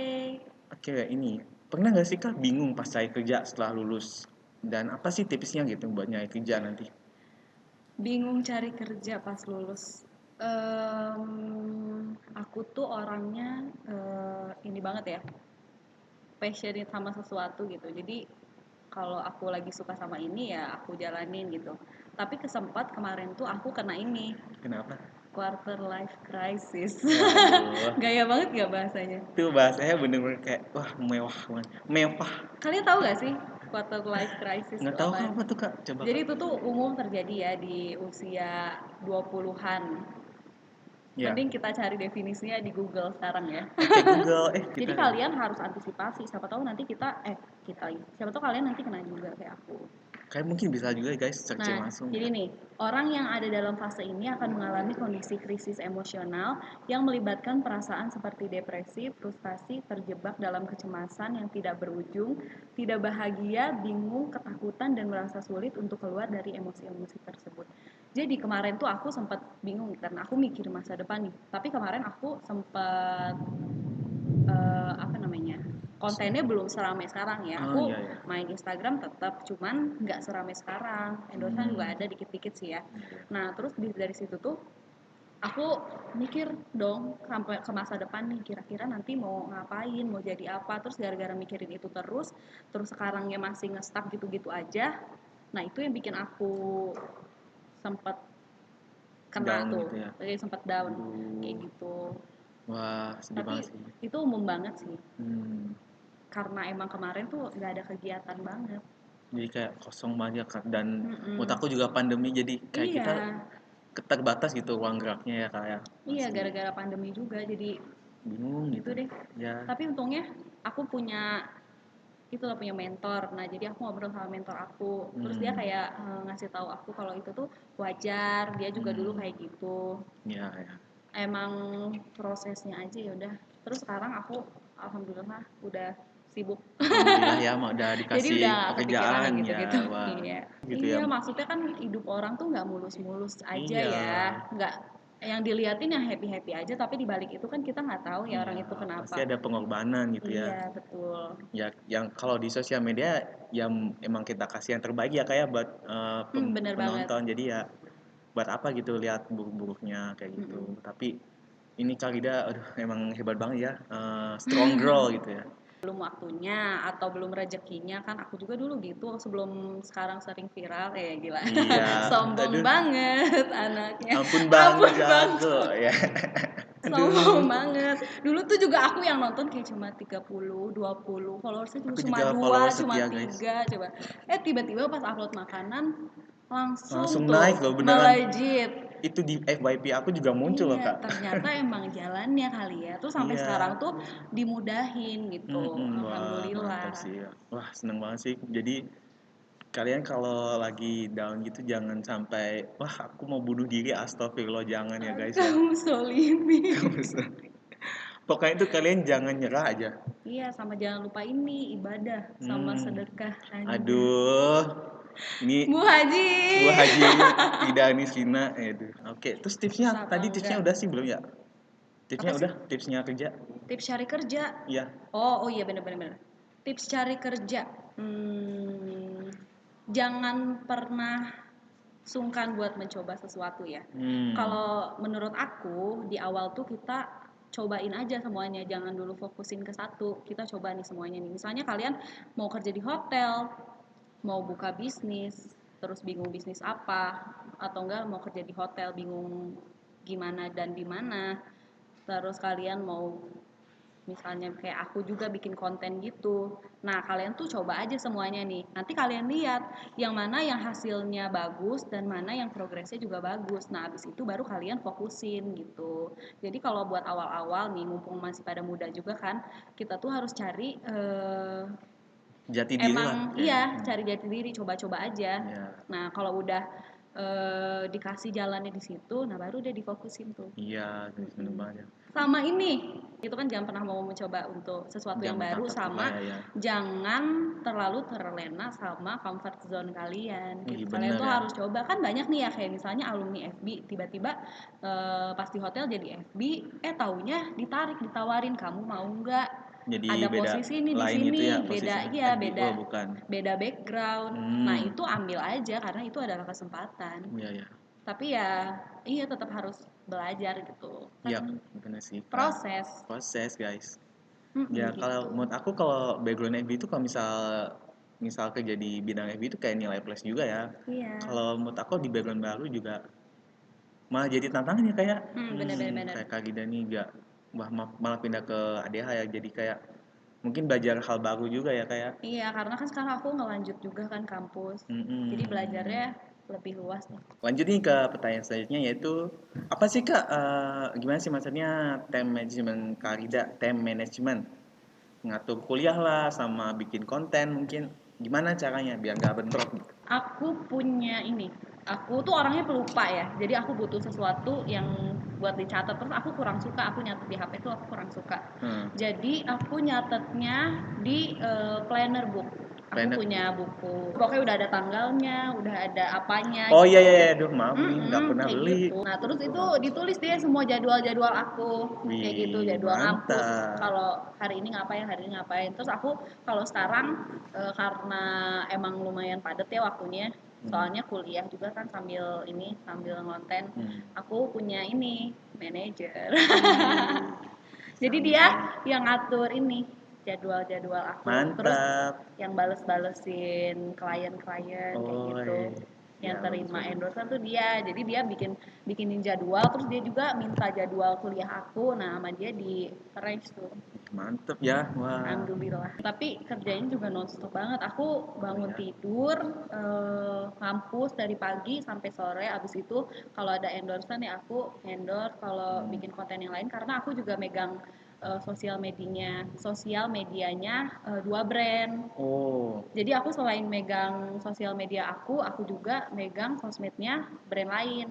[SPEAKER 1] Oke, ini pernah nggak sih kak bingung pas cari kerja setelah lulus? Dan apa sih tipsnya gitu buat nyari kerja nanti?
[SPEAKER 2] Bingung cari kerja pas lulus. Aku tuh orangnya ini banget ya, passionate sama sesuatu gitu. Jadi kalau aku lagi suka sama ini ya aku jalanin gitu. Tapi kesempat kemarin tuh aku kena ini
[SPEAKER 1] Kenapa?
[SPEAKER 2] quarter life crisis.
[SPEAKER 1] Waduh,
[SPEAKER 2] Gaya banget gak bahasanya?
[SPEAKER 1] itu bahasanya bener-bener kayak wah mewah banget. Mewah.
[SPEAKER 2] Kalian tahu gak sih quarter life crisis
[SPEAKER 1] Nggak
[SPEAKER 2] itu
[SPEAKER 1] tahu kak
[SPEAKER 2] apaan?
[SPEAKER 1] apa tuh kak? Coba
[SPEAKER 2] Jadi
[SPEAKER 1] kak.
[SPEAKER 2] itu tuh umum terjadi ya di usia 20-an.
[SPEAKER 1] Ya.
[SPEAKER 2] Mending kita cari definisinya di Google sekarang ya.
[SPEAKER 1] Oke Google.
[SPEAKER 2] Jadi
[SPEAKER 1] Kita
[SPEAKER 2] kalian harus antisipasi. Siapa tahu nanti siapa tahu kalian nanti kena juga kayak aku.
[SPEAKER 1] kayak mungkin bisa juga guys searching
[SPEAKER 2] Nah,
[SPEAKER 1] langsung
[SPEAKER 2] jadi
[SPEAKER 1] ya.
[SPEAKER 2] nih, orang yang ada dalam fase ini akan mengalami kondisi krisis emosional yang melibatkan perasaan seperti depresi, frustasi, terjebak dalam kecemasan yang tidak berujung, tidak bahagia, bingung, ketakutan, dan merasa sulit untuk keluar dari emosi-emosi tersebut. Jadi kemarin tuh aku sempat bingung karena aku mikir masa depan nih. Tapi kemarin aku sempat apa namanya, kontennya belum seramai sekarang ya.
[SPEAKER 1] Oh
[SPEAKER 2] Aku
[SPEAKER 1] iya ya.
[SPEAKER 2] main Instagram tetap, cuman nggak seramai sekarang. Endorsean juga ada dikit-dikit sih ya. Nah terus dari situ tuh aku mikir dong sampai ke masa depan nih, kira-kira nanti mau ngapain, mau jadi apa. Terus gara-gara mikirin itu terus sekarangnya masih nge-stuck gitu-gitu aja. Nah itu yang bikin aku sempat kena
[SPEAKER 1] Down
[SPEAKER 2] tuh,
[SPEAKER 1] gitu ya.
[SPEAKER 2] jadi sempat down kayak
[SPEAKER 1] Aduh.
[SPEAKER 2] gitu.
[SPEAKER 1] Wah sedih
[SPEAKER 2] Tapi
[SPEAKER 1] banget sih.
[SPEAKER 2] itu umum banget sih,
[SPEAKER 1] Hmm.
[SPEAKER 2] karena emang kemarin tuh nggak ada kegiatan banget.
[SPEAKER 1] Jadi kayak kosong banget kak. Dan menurut
[SPEAKER 2] Mm-mm.
[SPEAKER 1] aku juga pandemi jadi kayak kita
[SPEAKER 2] Iya,
[SPEAKER 1] terbatas gitu ruang geraknya ya kak ya.
[SPEAKER 2] iya
[SPEAKER 1] Masih
[SPEAKER 2] gara-gara pandemi juga jadi
[SPEAKER 1] bingung
[SPEAKER 2] gitu
[SPEAKER 1] gitu.
[SPEAKER 2] deh.
[SPEAKER 1] Ya.
[SPEAKER 2] Tapi untungnya aku punya mentor. Nah jadi aku ngobrol sama mentor aku, terus dia
[SPEAKER 1] Hmm.
[SPEAKER 2] kayak ngasih tahu aku kalau itu tuh wajar. Dia juga dulu
[SPEAKER 1] Hmm.
[SPEAKER 2] kayak gitu.
[SPEAKER 1] Ya ya.
[SPEAKER 2] Emang prosesnya aja ya udah. Terus sekarang aku alhamdulillah udah sibuk.
[SPEAKER 1] Alhamdulillah ya udah
[SPEAKER 2] Jadi
[SPEAKER 1] dikasih
[SPEAKER 2] udah gak kepikiran
[SPEAKER 1] pekerjaan
[SPEAKER 2] yang
[SPEAKER 1] ya.
[SPEAKER 2] gitu-gitu.
[SPEAKER 1] Wah
[SPEAKER 2] Iya.
[SPEAKER 1] gitu ya.
[SPEAKER 2] Iya, maksudnya kan hidup orang tuh nggak mulus-mulus aja
[SPEAKER 1] Iya.
[SPEAKER 2] ya. Nggak yang diliatin yang happy-happy aja, tapi dibalik itu kan kita nggak tahu ya orang
[SPEAKER 1] Iya,
[SPEAKER 2] itu
[SPEAKER 1] pasti
[SPEAKER 2] kenapa.
[SPEAKER 1] ada pengorbanan gitu ya.
[SPEAKER 2] Iya, betul.
[SPEAKER 1] Ya, yang kalau di sosial media ya emang kita kasih yang terbaik ya kayak buat
[SPEAKER 2] Bener banget.
[SPEAKER 1] penonton. Jadi ya buat apa gitu lihat buruk-buruknya kayak gitu.
[SPEAKER 2] Mm-mm.
[SPEAKER 1] Tapi ini Kak Lida, aduh emang hebat banget ya. Strong girl gitu ya.
[SPEAKER 2] Belum waktunya atau belum rezekinya kan, aku juga dulu gitu sebelum sekarang sering viral kayak gila.
[SPEAKER 1] Iya,
[SPEAKER 2] Sombong
[SPEAKER 1] aduh,
[SPEAKER 2] banget anaknya.
[SPEAKER 1] ampun
[SPEAKER 2] Ampun
[SPEAKER 1] banget
[SPEAKER 2] bang,
[SPEAKER 1] jago ya.
[SPEAKER 2] sombong
[SPEAKER 1] Aduh,
[SPEAKER 2] banget. Dulu tuh juga aku yang nonton kayak cuma 30, 20, followersnya
[SPEAKER 1] aku
[SPEAKER 2] cuma
[SPEAKER 1] juga
[SPEAKER 2] 2,
[SPEAKER 1] follower
[SPEAKER 2] cuma
[SPEAKER 1] setia guys.
[SPEAKER 2] 3 coba. Tiba-tiba pas upload makanan langsung
[SPEAKER 1] Langsung
[SPEAKER 2] tuh
[SPEAKER 1] naik loh beneran.
[SPEAKER 2] melejit.
[SPEAKER 1] Itu di FYP aku juga muncul loh
[SPEAKER 2] Iya,
[SPEAKER 1] Kak.
[SPEAKER 2] ternyata emang jalannya kali ya. Terus sampai sekarang
[SPEAKER 1] Iya.
[SPEAKER 2] tuh dimudahin gitu.
[SPEAKER 1] Wah
[SPEAKER 2] Alhamdulillah.
[SPEAKER 1] mantap sih. Wah seneng banget sih. Jadi kalian kalau lagi down gitu jangan sampai wah aku mau bunuh diri astagfirullah jangan ya guys ya.
[SPEAKER 2] Kamu solimi.
[SPEAKER 1] Pokoknya itu kalian jangan nyerah aja.
[SPEAKER 2] Iya, sama jangan lupa ini ibadah sama
[SPEAKER 1] Hmm.
[SPEAKER 2] sedekah aja.
[SPEAKER 1] Aduh. Ini
[SPEAKER 2] Bu Haji.
[SPEAKER 1] Bu Haji tidak miskinah itu. Oke, terus tipsnya
[SPEAKER 2] Susah
[SPEAKER 1] tadi tipsnya
[SPEAKER 2] bangga.
[SPEAKER 1] udah sih belum ya? Tipsnya
[SPEAKER 2] Apa sih?
[SPEAKER 1] udah, tipsnya kerja.
[SPEAKER 2] Tips cari kerja.
[SPEAKER 1] Iya.
[SPEAKER 2] Oh iya bener-bener. Tips cari kerja. Jangan pernah sungkan buat mencoba sesuatu ya.
[SPEAKER 1] Hmm.
[SPEAKER 2] Kalau menurut aku di awal tuh kita cobain aja semuanya, jangan dulu fokusin ke satu. Kita coba nih semuanya nih. Misalnya kalian mau kerja di hotel, mau buka bisnis, terus bingung bisnis apa, atau enggak mau kerja di hotel bingung gimana dan di mana. Terus kalian mau misalnya kayak aku juga bikin konten gitu. Nah, kalian tuh coba aja semuanya nih. Nanti kalian lihat yang mana yang hasilnya bagus dan mana yang progresnya juga bagus. Nah, habis itu baru kalian fokusin gitu. Jadi kalau buat awal-awal nih, mumpung masih pada muda juga kan, kita tuh harus cari
[SPEAKER 1] Jati diri lah
[SPEAKER 2] emang
[SPEAKER 1] kayaknya.
[SPEAKER 2] iya, cari jati diri, coba-coba aja.
[SPEAKER 1] Iya.
[SPEAKER 2] Nah, kalau udah dikasih jalannya di situ, nah baru udah difokusin tuh.
[SPEAKER 1] Iya, guys, bener
[SPEAKER 2] Mm-mm.
[SPEAKER 1] banget ya.
[SPEAKER 2] Sama ini, itu kan jangan pernah mau mencoba untuk sesuatu yang
[SPEAKER 1] Jangan
[SPEAKER 2] baru,
[SPEAKER 1] takut lah
[SPEAKER 2] sama
[SPEAKER 1] ya.
[SPEAKER 2] jangan terlalu terlena sama comfort zone kalian
[SPEAKER 1] Wih,
[SPEAKER 2] gitu. Kalian
[SPEAKER 1] bener
[SPEAKER 2] tuh
[SPEAKER 1] ya.
[SPEAKER 2] harus coba, kan banyak nih ya kayak misalnya alumni FB tiba-tiba pas di hotel jadi FB, taunya ditawarin kamu mau nggak
[SPEAKER 1] Jadi
[SPEAKER 2] ada
[SPEAKER 1] beda
[SPEAKER 2] posisi nih di
[SPEAKER 1] lain gitu
[SPEAKER 2] sini,
[SPEAKER 1] ya
[SPEAKER 2] beda
[SPEAKER 1] posisinya.
[SPEAKER 2] ya,
[SPEAKER 1] FBO bukan.
[SPEAKER 2] beda background. Nah,
[SPEAKER 1] Hmm,
[SPEAKER 2] itu ambil aja karena itu adalah kesempatan.
[SPEAKER 1] iya ya.
[SPEAKER 2] Tapi ya iya tetap harus belajar gitu.
[SPEAKER 1] Iya,
[SPEAKER 2] Kan
[SPEAKER 1] bener sih Kak.
[SPEAKER 2] proses.
[SPEAKER 1] Proses, guys. Ya kalau
[SPEAKER 2] Gitu.
[SPEAKER 1] menurut aku kalau background FB itu kalau misal misal kerja di bidang FB itu kayak nilai plus juga ya.
[SPEAKER 2] Iya.
[SPEAKER 1] Kalau menurut aku di background baru juga malah jadi tantangan ya kayak
[SPEAKER 2] Bener-bener.
[SPEAKER 1] kayak Kak Gida nih gak malah pindah ke ADH ya jadi kayak mungkin belajar hal baru juga ya kayak.
[SPEAKER 2] Iya, karena kan sekarang aku ngelanjut juga kan kampus. Jadi belajarnya lebih luas nih.
[SPEAKER 1] Lanjut nih ke pertanyaan selanjutnya yaitu apa sih Kak gimana sih maksudnya time management Kak Gida time management ngatur kuliah lah sama bikin konten mungkin gimana caranya biar nggak bentrok gitu.
[SPEAKER 2] Aku punya ini. Aku tuh orangnya pelupa ya. Jadi aku butuh sesuatu yang buat dicatat. Terus aku kurang suka aku nyatet di HP tuh aku kurang suka.
[SPEAKER 1] Hmm.
[SPEAKER 2] Jadi aku nyatetnya di planner book. Aku
[SPEAKER 1] Planner.
[SPEAKER 2] punya buku. Pokoknya udah ada tanggalnya, udah ada apanya
[SPEAKER 1] Oh iya
[SPEAKER 2] gitu.
[SPEAKER 1] iya iya, aduh maaf nih nggak pernah
[SPEAKER 2] Kayak
[SPEAKER 1] beli.
[SPEAKER 2] gitu. Nah, terus itu ditulis deh semua jadwal-jadwal aku. Kayak gitu,
[SPEAKER 1] Wih,
[SPEAKER 2] jadwal ngampus.
[SPEAKER 1] mantap.
[SPEAKER 2] Kalau hari ini ngapain, hari ini ngapain. Terus aku kalau sekarang karena emang lumayan padat ya waktunya. Soalnya kuliah juga kan sambil ngonten. Aku punya ini manajer. Jadi dia yang ngatur ini jadwal-jadwal aku. Terus
[SPEAKER 1] Mantap.
[SPEAKER 2] yang bales-balesin klien-klien kayak
[SPEAKER 1] Oh,
[SPEAKER 2] gitu. Yang
[SPEAKER 1] ya bagus
[SPEAKER 2] terima
[SPEAKER 1] bagus.
[SPEAKER 2] endorsean tuh dia. Jadi dia bikinin jadwal, terus dia juga minta jadwal kuliah aku. Nah, sama dia di arrange tuh.
[SPEAKER 1] Mantap ya. Wah.
[SPEAKER 2] Alhamdulillah. Tapi kerjanya juga nonstop banget. Aku bangun
[SPEAKER 1] ya.
[SPEAKER 2] tidur, ngampus dari pagi sampai sore. Abis itu kalau ada endorsean ya aku endorse. Kalau bikin konten yang lain, karena aku juga megang sosial medianya 2 brand.
[SPEAKER 1] Oh,
[SPEAKER 2] Jadi aku selain megang sosial media aku juga megang sosmednya brand lain,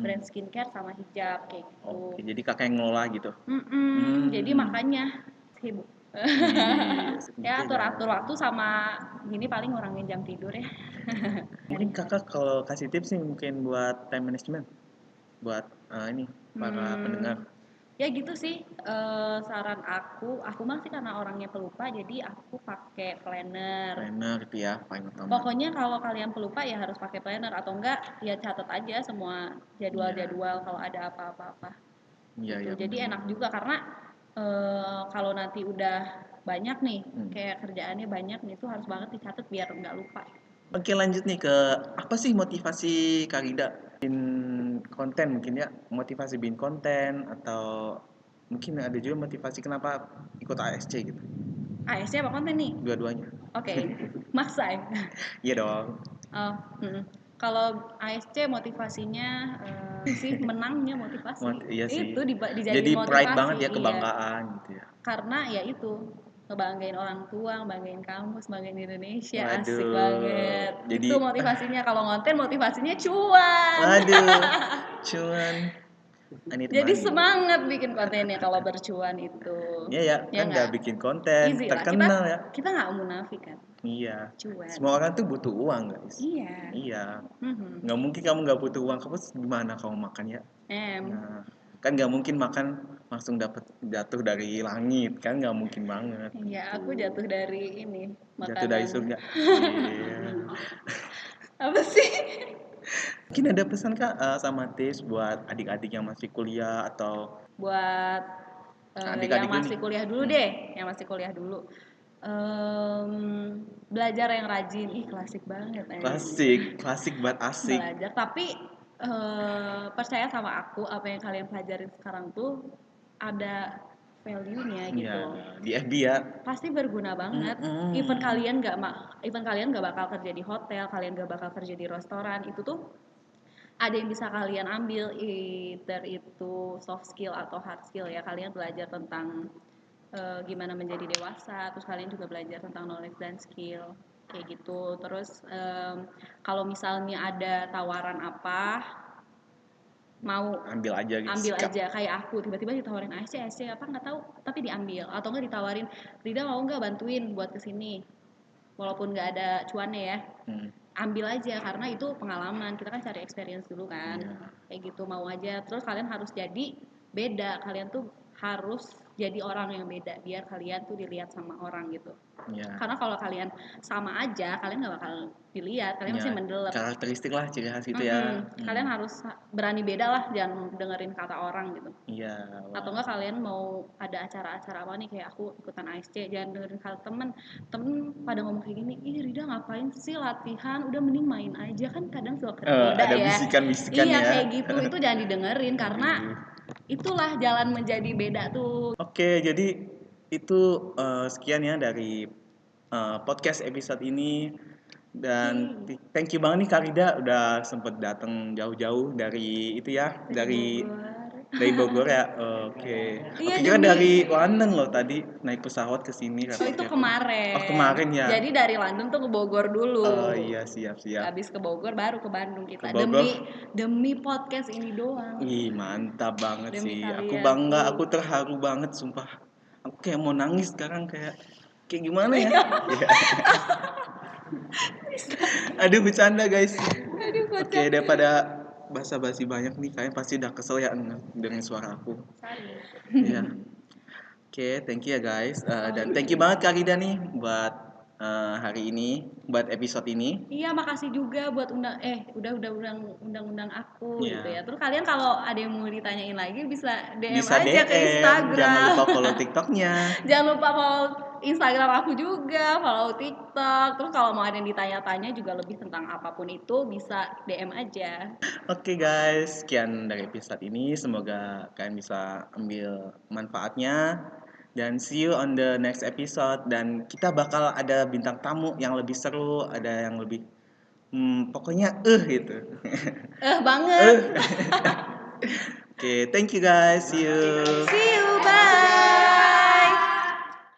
[SPEAKER 2] brand skincare sama hijab kayak
[SPEAKER 1] oke.
[SPEAKER 2] gitu.
[SPEAKER 1] Jadi kakak yang ngelola gitu.
[SPEAKER 2] Jadi makanya sibuk.
[SPEAKER 1] Wih, asik
[SPEAKER 2] Ya
[SPEAKER 1] juga
[SPEAKER 2] atur-atur
[SPEAKER 1] ya.
[SPEAKER 2] waktu sama gini paling ngurangin jam tidur ya.
[SPEAKER 1] Mungkin kakak kalau kasih tips nih mungkin buat time management buat ini para
[SPEAKER 2] Hmm,
[SPEAKER 1] pendengar.
[SPEAKER 2] ya gitu sih saran aku mah sih karena orangnya pelupa jadi aku pakai planner.
[SPEAKER 1] Planner itu ya paling utama.
[SPEAKER 2] Pokoknya kalau kalian pelupa ya harus pakai planner atau enggak ya catat aja semua
[SPEAKER 1] Iya,
[SPEAKER 2] jadwal-jadwal kalau ada apa-apa
[SPEAKER 1] iya
[SPEAKER 2] gitu.
[SPEAKER 1] ya
[SPEAKER 2] Jadi
[SPEAKER 1] benar.
[SPEAKER 2] enak juga karena kalau nanti udah banyak nih
[SPEAKER 1] Hmm.
[SPEAKER 2] kayak kerjaannya banyak nih itu harus banget dicatat biar nggak lupa.
[SPEAKER 1] Oke lanjut nih ke apa sih motivasi Kak Rida bikin konten mungkin ya motivasi bikin konten atau mungkin ada juga motivasi kenapa ikut ASC gitu
[SPEAKER 2] ASC apa konten nih?
[SPEAKER 1] dua-duanya.
[SPEAKER 2] Oke, maksa ya.
[SPEAKER 1] Iya dong.
[SPEAKER 2] Oh, kalau ASC motivasinya sih menangnya motivasi.
[SPEAKER 1] Iya sih.
[SPEAKER 2] Itu
[SPEAKER 1] Jadi
[SPEAKER 2] dijadiin
[SPEAKER 1] pride banget
[SPEAKER 2] motivasi,
[SPEAKER 1] ya
[SPEAKER 2] iya.
[SPEAKER 1] kebanggaan gitu ya.
[SPEAKER 2] Karena ya itu ngebanggain orang tua, ngebanggain kampus, ngebanggain Indonesia, asik
[SPEAKER 1] Waduh.
[SPEAKER 2] banget.
[SPEAKER 1] Jadi
[SPEAKER 2] Itu motivasinya kalau ngonten motivasinya cuan.
[SPEAKER 1] waduh. Cuman I need
[SPEAKER 2] Jadi
[SPEAKER 1] money.
[SPEAKER 2] semangat bikin kontennya kalau bercuan itu.
[SPEAKER 1] Iya ya,
[SPEAKER 2] Ya
[SPEAKER 1] kan
[SPEAKER 2] nggak?
[SPEAKER 1] nggak bikin konten,
[SPEAKER 2] Easy lah. Kita
[SPEAKER 1] terkenal ya.
[SPEAKER 2] kita nggak munafik kan.
[SPEAKER 1] Iya.
[SPEAKER 2] Cuan.
[SPEAKER 1] Semua orang tuh butuh uang, guys.
[SPEAKER 2] Iya.
[SPEAKER 1] Iya.
[SPEAKER 2] Mhm.
[SPEAKER 1] Nggak mungkin kamu nggak butuh uang, kamu gimana kamu makan ya?
[SPEAKER 2] Em.
[SPEAKER 1] Nah, kan nggak mungkin makan langsung dapat jatuh dari langit, kan nggak mungkin banget.
[SPEAKER 2] Iya, aku
[SPEAKER 1] Tuh.
[SPEAKER 2] jatuh dari ini
[SPEAKER 1] Jatuh dari
[SPEAKER 2] makanan.
[SPEAKER 1] surga. Iya.
[SPEAKER 2] Apa sih?
[SPEAKER 1] Mungkin ada pesan Kak sama tips buat adik-adik yang masih kuliah atau
[SPEAKER 2] Buat yang
[SPEAKER 1] adik-adik dulu nih.
[SPEAKER 2] masih kuliah dulu deh, yang masih kuliah dulu. Belajar yang rajin, ih klasik banget.
[SPEAKER 1] Klasik, klasik buat asik.
[SPEAKER 2] Belajar, tapi percaya sama aku, apa yang kalian pelajarin sekarang tuh ada value-nya
[SPEAKER 1] Iya,
[SPEAKER 2] gitu.
[SPEAKER 1] di FB ya.
[SPEAKER 2] Pasti berguna banget. Even kalian nggak bakal kerja di hotel, kalian nggak bakal kerja di restoran, itu tuh ada yang bisa kalian ambil, either itu soft skill atau hard skill ya. Kalian belajar tentang gimana menjadi dewasa, terus kalian juga belajar tentang knowledge dan skill kayak gitu. Terus kalau misalnya ada tawaran apa, mau
[SPEAKER 1] Ambil aja gitu,
[SPEAKER 2] ambil
[SPEAKER 1] sikap.
[SPEAKER 2] aja. Kayak aku tiba-tiba ditawarin ASC apa nggak tahu, tapi diambil. Atau nggak ditawarin, Rida mau nggak bantuin buat kesini, walaupun nggak ada cuannya ya, ambil aja karena itu pengalaman, kita kan cari experience dulu kan.
[SPEAKER 1] Iya.
[SPEAKER 2] Kayak gitu, mau aja. Terus kalian harus jadi beda, kalian tuh harus jadi orang yang beda biar kalian tuh dilihat sama orang gitu.
[SPEAKER 1] Iya.
[SPEAKER 2] Karena kalau kalian sama aja, kalian nggak bakal dilihat, kalian masih
[SPEAKER 1] Iya,
[SPEAKER 2] mendelep.
[SPEAKER 1] karakteristik lah, ciri khas itu ya.
[SPEAKER 2] Kalian harus berani beda lah, jangan dengerin kata orang gitu.
[SPEAKER 1] Iya,
[SPEAKER 2] Atau
[SPEAKER 1] wah.
[SPEAKER 2] enggak kalian mau ada acara-acara apa nih, kayak aku ikutan ASC, jangan dengerin kata temen pada ngomong kayak gini, ih Rida ngapain sih latihan, udah mending main aja, kan kadang suka kegoda
[SPEAKER 1] Ada
[SPEAKER 2] ya.
[SPEAKER 1] bisikan-bisikan
[SPEAKER 2] Iya
[SPEAKER 1] ya.
[SPEAKER 2] kayak gitu, itu jangan didengerin karena
[SPEAKER 1] Aduh.
[SPEAKER 2] itulah jalan menjadi beda tuh.
[SPEAKER 1] Oke, jadi itu sekian ya dari podcast episode ini. Dan thank you banget nih Kak Rida udah sempet datang jauh-jauh dari itu ya, dari Bogor ya. Oke.
[SPEAKER 2] Iya,
[SPEAKER 1] Oke, kira
[SPEAKER 2] demi
[SPEAKER 1] dari London loh tadi naik pesawat ke sini
[SPEAKER 2] oh itu
[SPEAKER 1] repot-repot.
[SPEAKER 2] kemarin.
[SPEAKER 1] Oh, kemarin ya.
[SPEAKER 2] Jadi dari London tuh ke Bogor dulu.
[SPEAKER 1] Oh iya, siap.
[SPEAKER 2] Habis ke Bogor baru ke Bandung
[SPEAKER 1] Ke
[SPEAKER 2] kita.
[SPEAKER 1] Bogor.
[SPEAKER 2] Demi podcast ini doang.
[SPEAKER 1] Ih, mantap banget
[SPEAKER 2] Demi
[SPEAKER 1] sih. Aku
[SPEAKER 2] kalian.
[SPEAKER 1] bangga, aku terharu banget sumpah. Aku kayak mau nangis sekarang kayak gimana ya? Iya. Aduh, bercanda guys.
[SPEAKER 2] Aduh
[SPEAKER 1] Oke,
[SPEAKER 2] kocak.
[SPEAKER 1] daripada basa-basi banyak nih, kalian pasti udah kesel ya dengan suara aku.
[SPEAKER 2] Sorry.
[SPEAKER 1] Iya. Oke, thank you ya guys. Dan thank you banget Kak Rida nih buat hari ini, buat episode ini.
[SPEAKER 2] Iya, makasih juga buat udah undang aku gitu
[SPEAKER 1] Iya.
[SPEAKER 2] ya. Terus kalian kalau ada yang mau ditanyain lagi bisa DM
[SPEAKER 1] Bisa
[SPEAKER 2] aja ke
[SPEAKER 1] DM,
[SPEAKER 2] Instagram.
[SPEAKER 1] jangan lupa follow TikToknya.
[SPEAKER 2] Jangan lupa follow Instagram aku juga, follow TikTok. Terus kalau mau ada yang ditanya-tanya juga lebih tentang apapun itu bisa DM aja.
[SPEAKER 1] Oke guys, sekian dari episode ini. Semoga kalian bisa ambil manfaatnya. Dan see you on the next episode. Dan kita bakal ada bintang tamu yang lebih seru, ada yang lebih pokoknya gitu.
[SPEAKER 2] Banget.
[SPEAKER 1] Oke, thank you guys. See you.
[SPEAKER 2] See you.